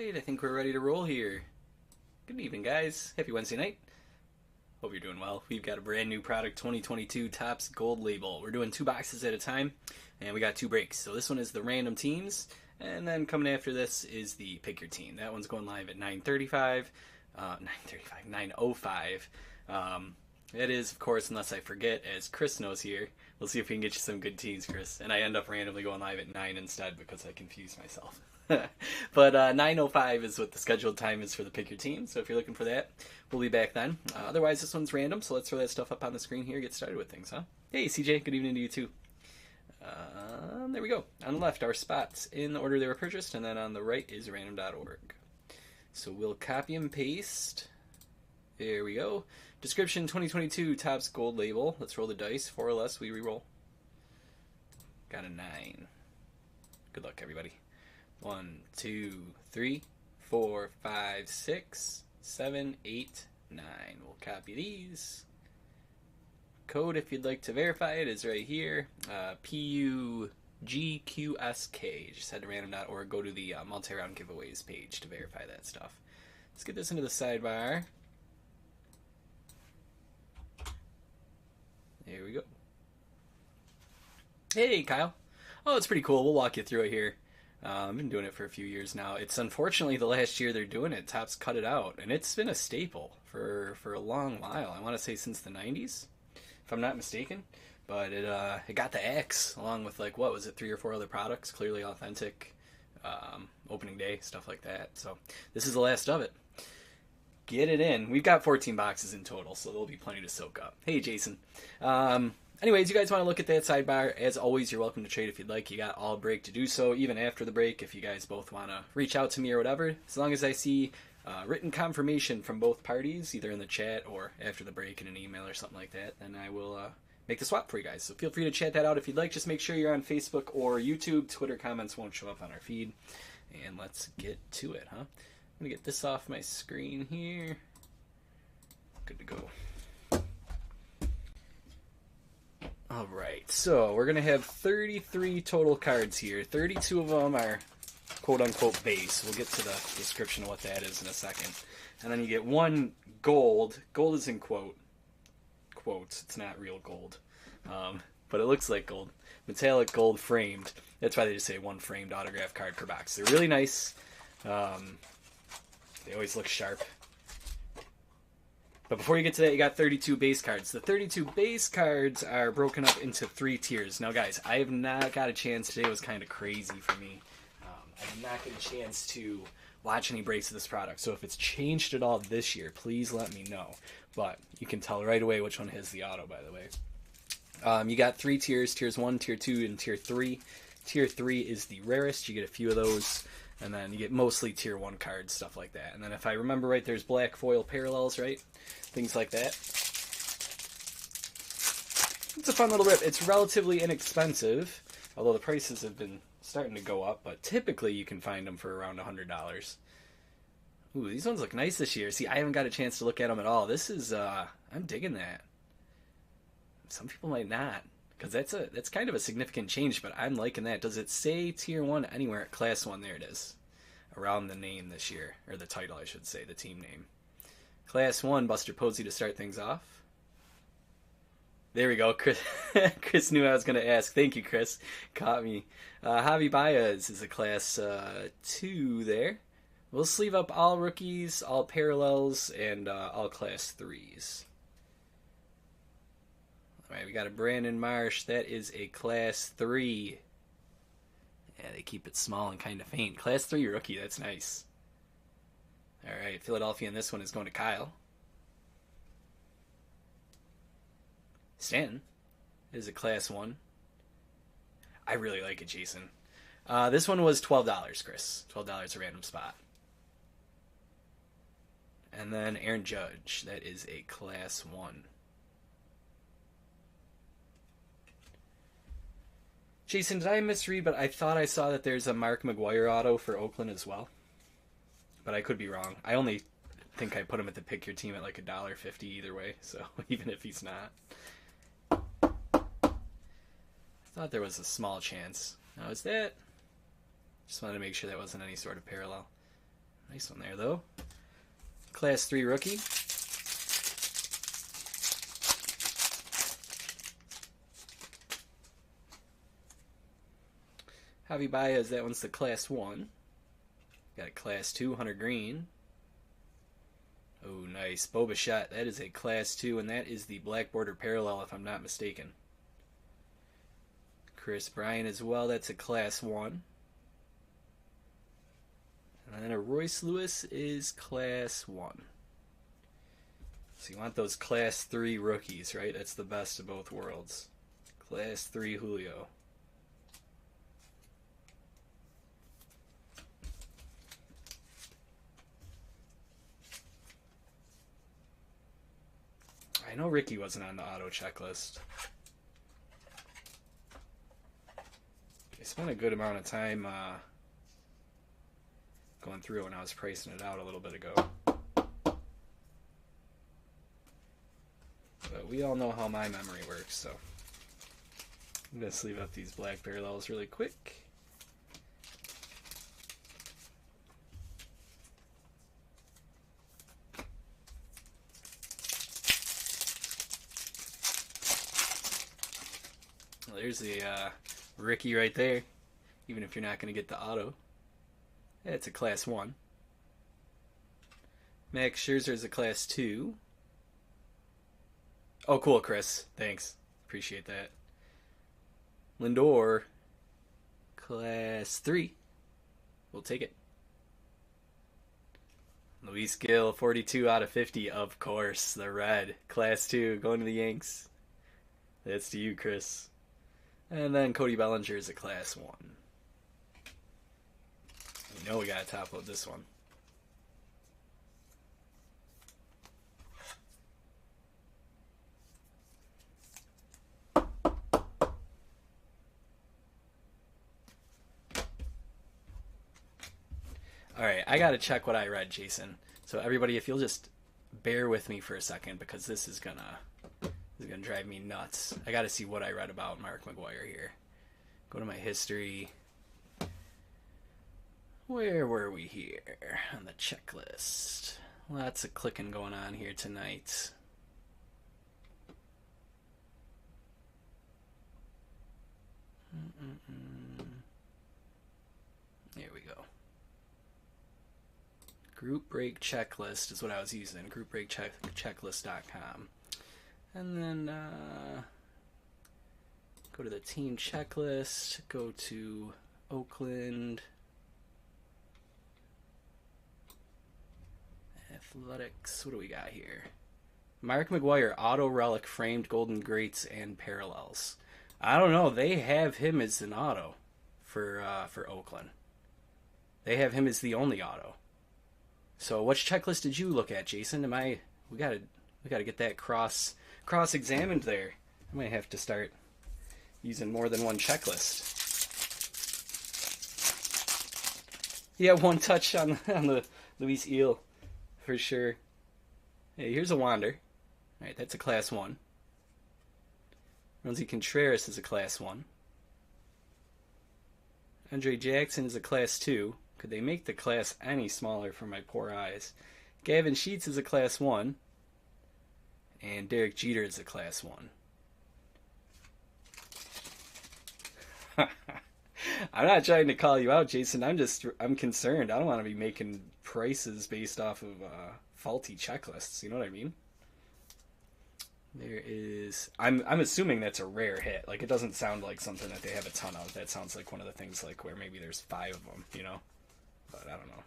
Alright, I think we're ready to roll here. Good evening, guys. Happy Wednesday night. Hope you're doing well. We've got a brand new product, 2022 Topps Gold Label. We're doing 2 boxes at a time, and we got 2 breaks. So this one is the random teams, and then coming after this is the pick your team. That one's going live at 9:05. It is, of course, unless I forget, as Chris knows here. We'll see if we can get you some good teams, Chris. And I end up randomly going live at 9 instead because I confuse myself. But 9:05 is what the scheduled time is for the pick your team. So if you're looking for that, we'll be back then. Otherwise, this one's random. So let's throw that stuff up on the screen here. Get started with things, huh? Hey, CJ. Good evening to you too. There we go. On the left are spots in the order they were purchased, and then on the right is random.org. So we'll copy and paste. There we go. Description 2022 Topps Gold Label. Let's roll the dice. 4 or less, we re-roll. Got a 9. Good luck, everybody. 1, 2, 3, 4, 5, 6, 7, 8, 9. We'll copy these. Code, if you'd like to verify it, is right here. PUGQSK. Just head to random.org. Go to the multi-round giveaways page to verify that stuff. Let's get this into the sidebar. There we go. Hey, Kyle. Oh, it's pretty cool. We'll walk you through it here. I've been doing it for a few years now. It's unfortunately the last year they're doing it. Topps cut it out, and it's been a staple for a long while. I want to say since the 90s, if I'm not mistaken. But it got the X along with, like, what was it, 3 or 4 other products, Clearly Authentic, opening day, stuff like that. So this is the last of it. Get it in. We've got 14 boxes in total, so there'll be plenty to soak up. Hey, Jason. Anyways, you guys want to look at that sidebar. As always, you're welcome to trade if you'd like. You got all break to do so, even after the break, if you guys both want to reach out to me or whatever. As long as I see written confirmation from both parties, either in the chat or after the break in an email or something like that, then I will make the swap for you guys. So feel free to chat that out if you'd like. Just make sure you're on Facebook or YouTube. Twitter comments won't show up on our feed. And let's get to it, huh? I'm going to get this off my screen here. Good to go. Alright, so we're going to have 33 total cards here. 32 of them are quote-unquote base. We'll get to the description of what that is in a second. And then you get 1 gold. Gold is in quotes. It's not real gold. But it looks like gold. Metallic gold framed. That's why they just say 1 framed autograph card per box. They're really nice. They always look sharp. But before you get to that, you got 32 base cards. The 32 base cards are broken up into 3 tiers. Now, guys, I have not got a chance. Today was kind of crazy for me. I did not get a chance to watch any breaks of this product. So if it's changed at all this year, please let me know. But you can tell right away which one has the auto, by the way. You got 3 tiers. Tiers 1, Tier 2, and Tier 3. Tier 3 is the rarest. You get a few of those. And then you get mostly Tier 1 cards, stuff like that. And then if I remember right, there's black foil parallels, right? Things like that. It's a fun little rip. It's relatively inexpensive, although the prices have been starting to go up. But typically you can find them for around $100. Ooh, these ones look nice this year. See, I haven't got a chance to look at them at all. This is, I'm digging that. Some people might not, because that's kind of a significant change, but I'm liking that. Does it say Tier 1 anywhere at Class 1? There it is. Around the name this year, or the title, I should say, the team name. Class 1, Buster Posey to start things off. There we go. Chris knew I was going to ask. Thank you, Chris. Caught me. Javi Baez is a Class 2 there. We'll sleeve up all rookies, all parallels, and all Class 3s. All right, we got a Brandon Marsh. That is a Class 3. Yeah, they keep it small and kind of faint. Class 3 rookie, that's nice. All right, Philadelphia in this one is going to Kyle. Stanton is a Class 1. I really like it, Jason. This one was $12, Chris. $12 a random spot. And then Aaron Judge. That is a Class 1. Jason, did I misread? But I thought I saw that there's a Mark McGwire auto for Oakland as well. But I could be wrong. I only think I put him at the pick your team at like $1.50 either way. So even if he's not. I thought there was a small chance. Now is that? Just wanted to make sure that wasn't any sort of parallel. Nice one there, though. Class 3 rookie. Javi Baez, that one's the Class 1. Got a Class 2, Hunter Green. Oh, nice. Bo Bichette, that is a Class 2, and that is the Black Border Parallel, if I'm not mistaken. Chris Bryant as well, that's a Class 1. And then a Royce Lewis is Class 1. So you want those Class 3 rookies, right? That's the best of both worlds. Class 3 Julio. I know Ricky wasn't on the auto checklist. I spent a good amount of time going through when I was pricing it out a little bit ago. But we all know how my memory works, so I'm going to sleeve up these black parallels really quick. Well, there's the Ricky right there, even if you're not going to get the auto. Yeah, it's a Class 1. Max Scherzer is a Class 2. Oh, cool, Chris. Thanks. Appreciate that. Lindor, Class 3. We'll take it. Luis Gil, 42 out of 50, of course. The red, Class 2, going to the Yanks. That's to you, Chris. And then Cody Bellinger is a Class 1. You know we gotta top load this one. Alright, I gotta check what I read, Jason. So everybody, if you'll just bear with me for a second, because this is gonna drive me nuts. I gotta see what I read about Mark McGwire here. Go to my history. Where were we here on the checklist? Lots of clicking going on here tonight. There we go. Group Break Checklist is what I was using. GroupBreakChecklist.com. And then go to the team checklist. Go to Oakland Athletics. What do we got here? Mark McGwire, Auto Relic, Framed Golden Greats, and Parallels. I don't know. They have him as an auto for Oakland. They have him as the only auto. So, which checklist did you look at, Jason? We gotta get that cross-examined there. I might have to start using more than one checklist. Yeah, one touch on the Luis Eel, for sure. Hey, here's a Wander. All right, that's a Class 1. Roansy Contreras is a Class 1. Andre Jackson is a Class 2. Could they make the class any smaller for my poor eyes? Gavin Sheets is a Class 1. And Derek Jeter is a Class 1. I'm not trying to call you out, Jason. I'm concerned. I don't want to be making prices based off of faulty checklists. You know what I mean? There is... I'm assuming that's a rare hit. Like, it doesn't sound like something that they have a ton of. That sounds like one of the things like where maybe there's 5 of them, you know? But I don't know.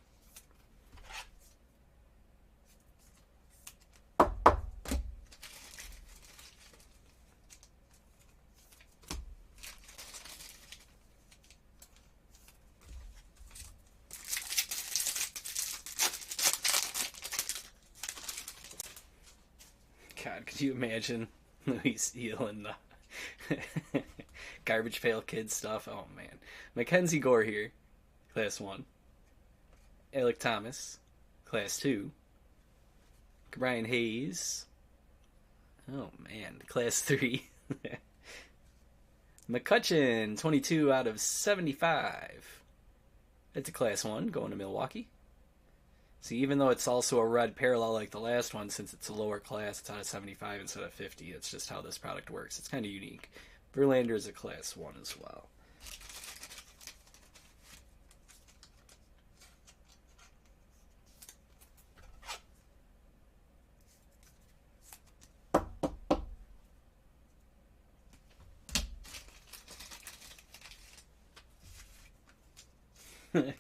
God, could you imagine Luis Eel and the Garbage Pail Kid stuff? Oh, man. Mackenzie Gore here, Class 1. Alec Thomas, Class 2. Brian Hayes. Oh, man. Class 3. McCutchen, 22 out of 75. That's a Class 1, going to Milwaukee. See, even though it's also a red parallel like the last one, since it's a lower class, it's out of 75 instead of 50. It's just how this product works. It's kind of unique. Verlander is a class 1 as well.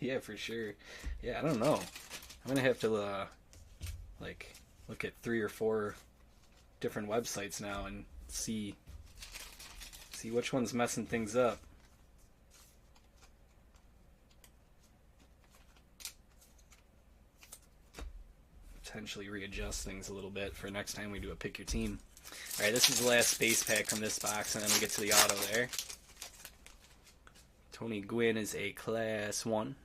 Yeah, for sure. Yeah, I don't know. I'm gonna have to like look at 3 or 4 different websites now and see which one's messing things up. Potentially readjust things a little bit for next time we do a pick your team. All right, this is the last base pack from this box, and then we get to the auto there. Tony Gwynn is a class 1.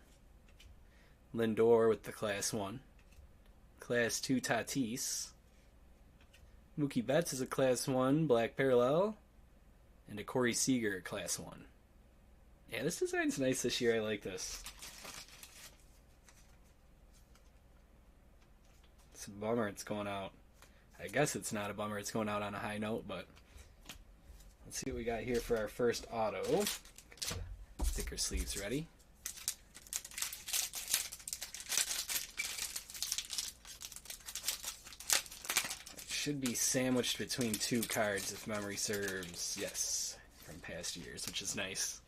Lindor with the class 1. Class 2 Tatis. Mookie Betts is a class 1 black parallel. And a Corey Seager class 1. Yeah, this design's nice this year. I like this. It's a bummer it's going out. I guess it's not a bummer it's going out on a high note, but let's see what we got here for our first auto. Get the sticker sleeves ready. Should be sandwiched between 2 cards if memory serves. Yes, from past years, which is nice.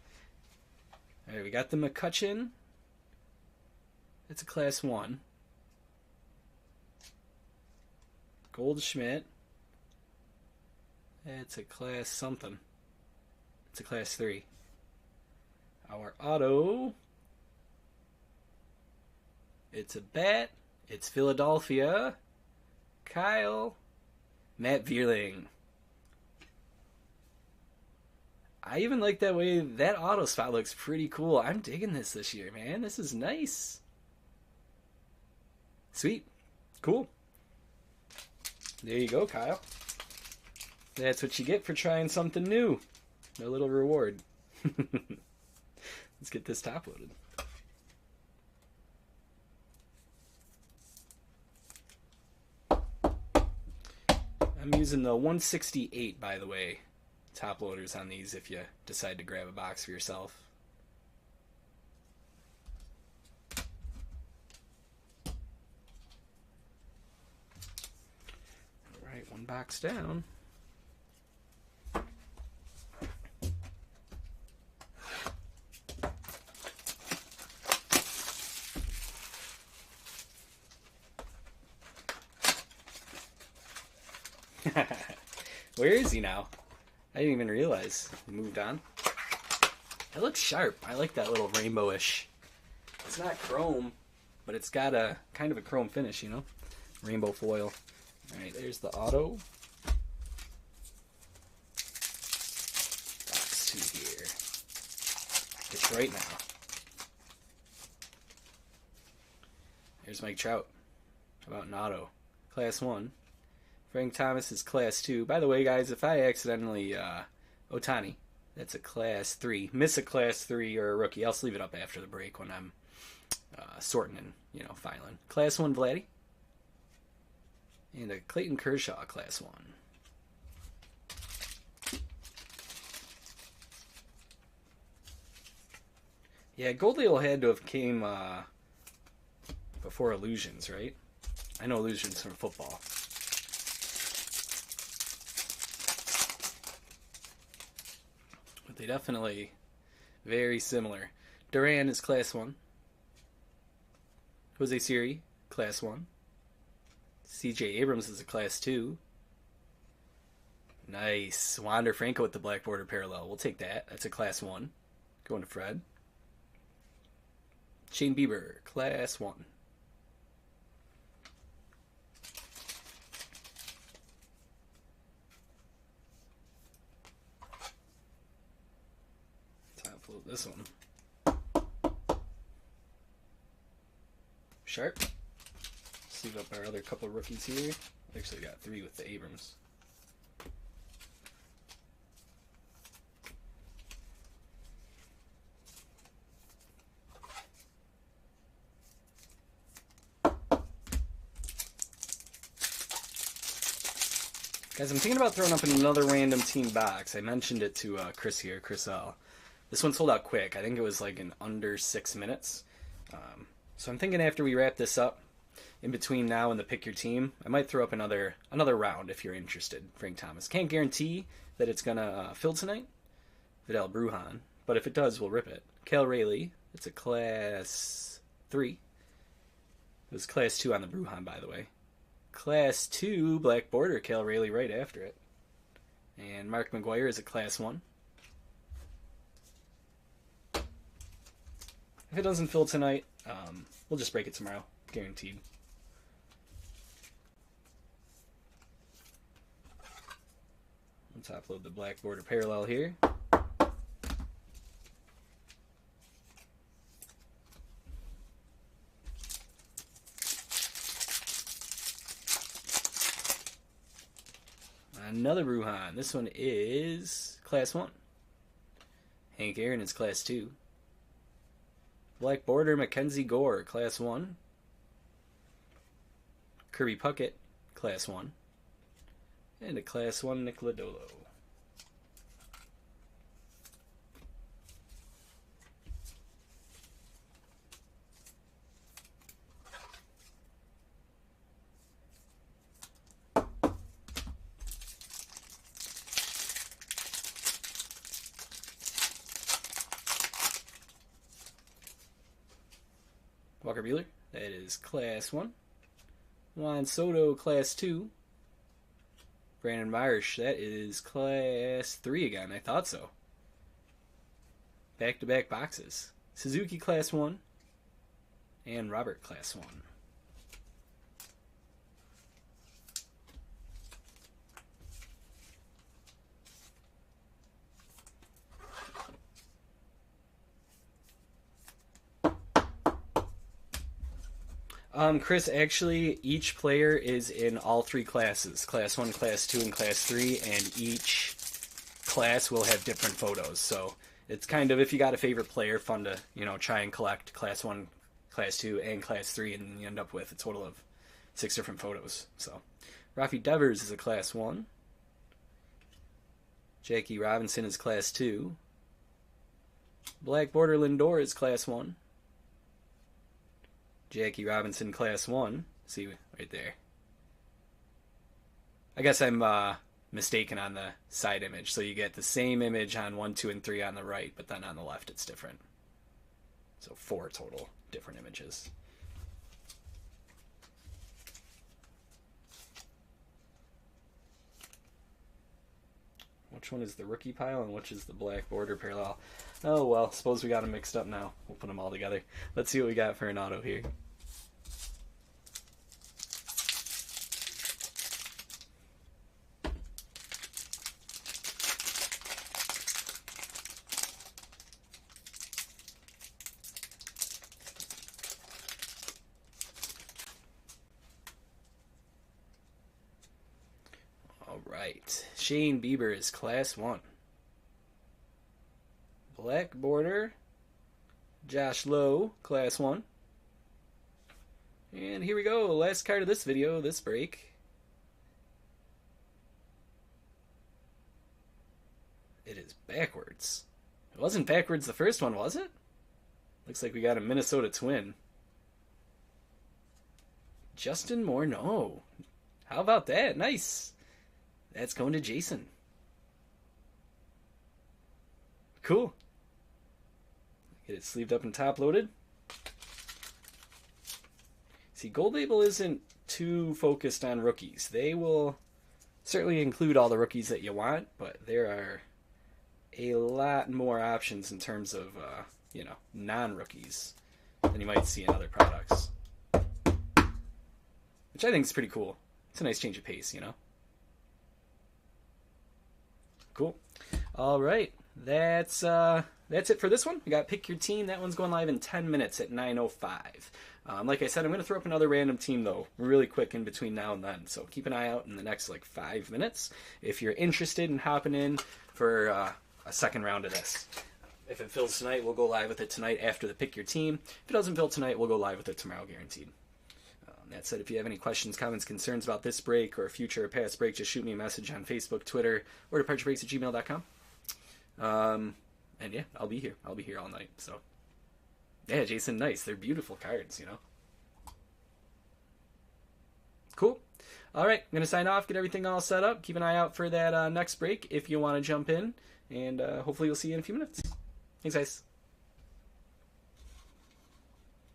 Alright, we got the McCutchen. It's a class 1. Goldschmidt. It's a class something. It's a class 3. Our auto. It's a bat. It's Philadelphia. Kyle. Matt Vierling. I even like that way that auto spot looks pretty cool. I'm digging this year, man. This is nice. Sweet. Cool. There you go, Kyle. That's what you get for trying something new. No little reward. Let's get this top loaded. I'm using the 168, by the way, top loaders on these if you decide to grab a box for yourself. Alright, one box down. Where is he now? I didn't even realize he moved on. It looks sharp. I like that little rainbowish. It's not chrome, but it's got a kind of a chrome finish, you know? Rainbow foil. Alright, there's the auto. Box 2 here. It's right now. Here's Mike Trout. How about an auto? Class 1. Frank Thomas is class 2. By the way, guys, if I accidentally Ohtani, that's a class 3. Miss a class 3 or a rookie, I'll just leave it up after the break when I'm sorting and, filing. Class 1 Vladdy. And a Clayton Kershaw class 1. Yeah, Goldale had to have came before Illusions, right? I know Illusions from football. But they definitely very similar. Duran is class 1. Jose Siri, class 1. C.J. Abrams is a class 2. Nice. Wander Franco with the black border parallel. We'll take that. That's a class 1. Going to Fred. Shane Bieber, class 1. Top load this one. Sharp. Leave up our other couple rookies here. Actually got 3 with the Abrams. Guys, I'm thinking about throwing up another random team box. I mentioned it to Chris here, Chris L. This one sold out quick. I think it was like in under 6 minutes. So I'm thinking after we wrap this up, in between now and the pick your team, I might throw up another round if you're interested. Frank Thomas. Can't guarantee that it's gonna fill tonight. Vidal Brujan, but if it does, we'll rip it. Cal Rayleigh. It's a class 3. It was class 2 on the Brujan, by the way. Class 2 black border Cal Rayleigh right after it. And Mark McGuire is a class 1. If it doesn't fill tonight, we'll just break it tomorrow. Guaranteed. Let's upload the black border parallel here. Another Brujan. This one is class 1. Hank Aaron is class 2. Black border Mackenzie Gore, class 1. Kirby Puckett, class 1. And a class 1 Nick Lodolo. Walker Buehler, that is class 1. Juan Soto, class 2. Brandon Marsh, that is class 3 again. I thought so. Back-to-back boxes. Suzuki, class 1. And Robert, class 1. Chris, actually, each player is in all 3 classes. Class 1, Class 2, and Class 3, and each class will have different photos. So it's kind of, if you got a favorite player, fun to, try and collect Class 1, Class 2, and Class 3, and then you end up with a total of 6 different photos. So Rafi Devers is a Class 1. Jackie Robinson is Class 2. Black Border Lindor is Class 1. Jackie Robinson, class 1. See, right there. I guess I'm mistaken on the side image. So you get the same image on 1, 2, and 3 on the right, but then on the left it's different. So 4 total different images. Which one is the rookie pile and which is the black border parallel? Oh, well, suppose we got them mixed up now. We'll put them all together. Let's see what we got for an auto here. All right. Shane Bieber is class 1. Black border, Josh Lowe, class 1. And here we go, last card of this video, this break. It is backwards. It wasn't backwards the first one, was it? Looks like we got a Minnesota Twin. Justin Morneau. How about that? Nice. That's going to Jason. Cool. Get it sleeved up and top loaded. See, Gold Label isn't too focused on rookies. They will certainly include all the rookies that you want, but there are a lot more options in terms of, non-rookies than you might see in other products. Which I think is pretty cool. It's a nice change of pace, Cool. All right. That's it for this one. We got Pick Your Team. That one's going live in 10 minutes at 9:05. Like I said, I'm going to throw up another random team, though, really quick in between now and then. So keep an eye out in the next, 5 minutes if you're interested in hopping in for a second round of this. If it fills tonight, we'll go live with it tonight after the Pick Your Team. If it doesn't fill tonight, we'll go live with it tomorrow, guaranteed. That said, if you have any questions, comments, concerns about this break or future or past break, just shoot me a message on Facebook, Twitter, or departurebreaks@gmail.com. And yeah, I'll be here. I'll be here all night. So yeah, Jason, nice. They're beautiful cards, you know. Cool. All right, I'm going to sign off, get everything all set up. Keep an eye out for that next break if you want to jump in. And hopefully we'll see you in a few minutes. Thanks, guys.